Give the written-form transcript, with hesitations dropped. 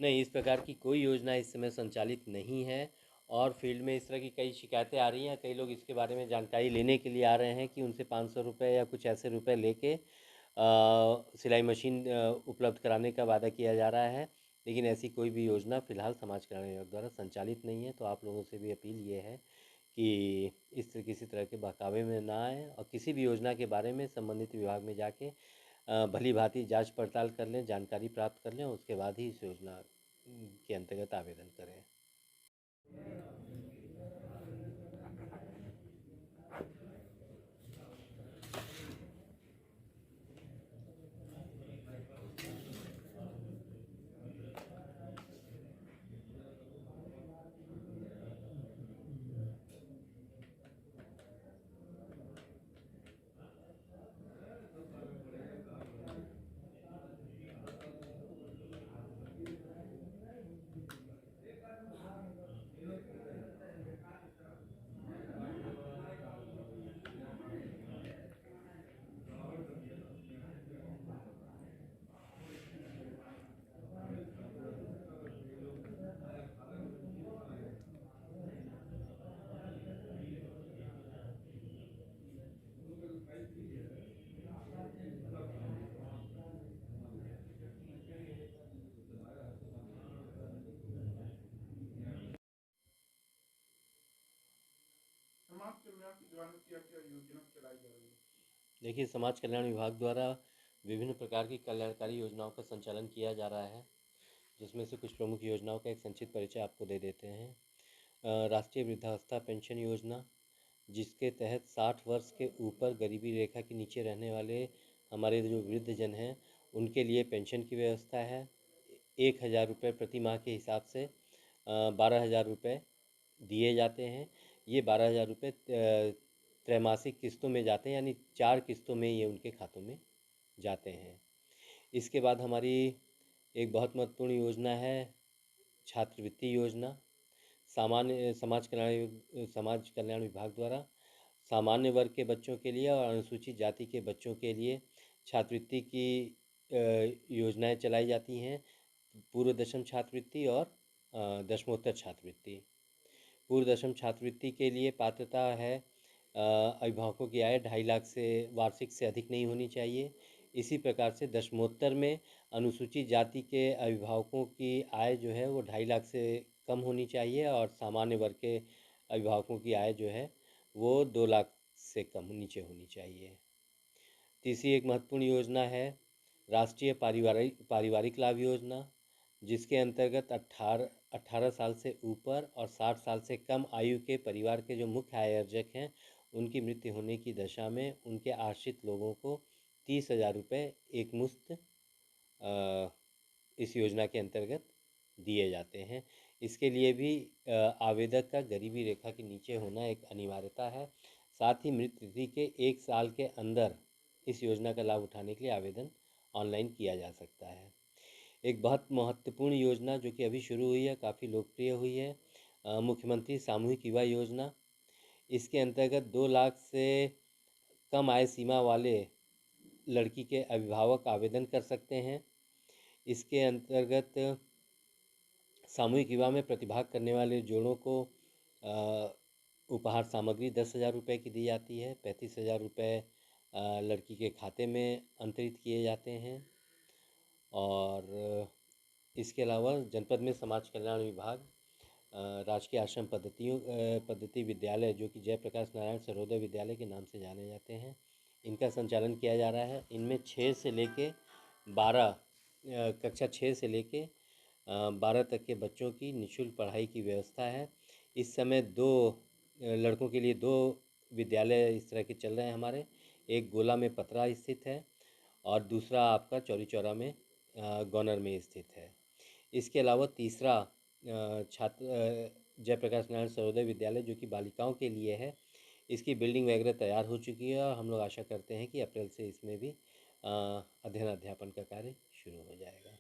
नहीं, इस प्रकार की कोई योजना इस समय संचालित नहीं है और फील्ड में इस तरह की कई शिकायतें आ रही हैं। कई लोग इसके बारे में जानकारी लेने के लिए आ रहे हैं कि उनसे 500 रुपये या कुछ ऐसे रुपए लेके सिलाई मशीन उपलब्ध कराने का वादा किया जा रहा है, लेकिन ऐसी कोई भी योजना फ़िलहाल समाज कल्याण विभाग द्वारा संचालित नहीं है। तो आप लोगों से भी अपील ये है कि किसी तरह के बहकावे में ना आए और किसी भी योजना के बारे में संबंधित विभाग में जाके भली भांति जांच पड़ताल कर लें, जानकारी प्राप्त कर लें और उसके बाद ही इस योजना के अंतर्गत आवेदन करें। समाज कल्याण के द्वारा क्या क्या योजना चलाई जा रही है? देखिए, समाज कल्याण विभाग द्वारा विभिन्न प्रकार की कल्याणकारी योजनाओं का संचालन किया जा रहा है, जिसमें से कुछ प्रमुख योजनाओं का एक संक्षिप्त परिचय आपको दे देते हैं। राष्ट्रीय वृद्धावस्था पेंशन योजना, जिसके तहत 60 वर्ष के ऊपर गरीबी रेखा के नीचे रहने वाले हमारे जो वृद्धजन हैं उनके लिए पेंशन की व्यवस्था है। 1000 रुपये प्रति माह के हिसाब से 12,000 रुपये दिए जाते हैं। ये 12,000 रुपये त्रैमासिक किस्तों में जाते हैं, यानी 4 किस्तों में ये उनके खातों में जाते हैं। इसके बाद हमारी एक बहुत महत्वपूर्ण योजना है छात्रवृत्ति योजना। समाज कल्याण विभाग द्वारा सामान्य वर्ग के बच्चों के लिए और अनुसूचित जाति के बच्चों के लिए छात्रवृत्ति की योजनाएं चलाई जाती हैं। पूर्व दशम छात्रवृत्ति और दशमोत्तर छात्रवृत्ति। पूर्व दशम छात्रवृत्ति के लिए पात्रता है अभिभावकों की आय 2.5 लाख से वार्षिक से अधिक नहीं होनी चाहिए। इसी प्रकार से दशमोत्तर में अनुसूचित जाति के अभिभावकों की आय जो है वो 2.5 लाख से कम होनी चाहिए और सामान्य वर्ग के अभिभावकों की आय जो है वो 2 लाख से कम नीचे होनी चाहिए। तीसरी एक महत्वपूर्ण योजना है राष्ट्रीय पारिवारिक लाभ योजना, जिसके अंतर्गत 18 साल से ऊपर और 60 साल से कम आयु के परिवार के जो मुख्य आय अर्जक हैं उनकी मृत्यु होने की दशा में उनके आश्रित लोगों को 30,000 रुपये एक मुश्त इस योजना के अंतर्गत दिए जाते हैं। इसके लिए भी आवेदक का गरीबी रेखा के नीचे होना एक अनिवार्यता है। साथ ही मृत्यु तिथि के 1 साल के अंदर इस योजना का लाभ उठाने के लिए आवेदन ऑनलाइन किया जा सकता है। एक बहुत महत्वपूर्ण योजना जो कि अभी शुरू हुई है, काफ़ी लोकप्रिय हुई है, मुख्यमंत्री सामूहिक युवा योजना। इसके अंतर्गत 2 लाख से कम आय सीमा वाले लड़की के अभिभावक आवेदन कर सकते हैं। इसके अंतर्गत सामूहिक विवाह में प्रतिभाग करने वाले जोड़ों को उपहार सामग्री 10,000 रुपये की दी जाती है। 35,000 रुपये लड़की के खाते में अंतरित किए जाते हैं। और इसके अलावा जनपद में समाज कल्याण विभाग राजकीय आश्रम पद्धति विद्यालय जो कि जयप्रकाश नारायण सर्वोदय विद्यालय के नाम से जाने जाते हैं, इनका संचालन किया जा रहा है। इनमें 6 से लेके 12 कक्षा 6 से लेके 12 तक के बच्चों की निःशुल्क पढ़ाई की व्यवस्था है। इस समय 2 लड़कों के लिए 2 विद्यालय इस तरह के चल रहे हैं हमारे। एक गोला में पतरा स्थित है और दूसरा आपका चौरी चौरा में गौनर में स्थित है। इसके अलावा तीसरा छात्र जयप्रकाश नारायण सर्वोदय विद्यालय जो कि बालिकाओं के लिए है, इसकी बिल्डिंग वगैरह तैयार हो चुकी है और हम लोग आशा करते हैं कि अप्रैल से इसमें भी अध्ययन अध्यापन का कार्य शुरू हो जाएगा।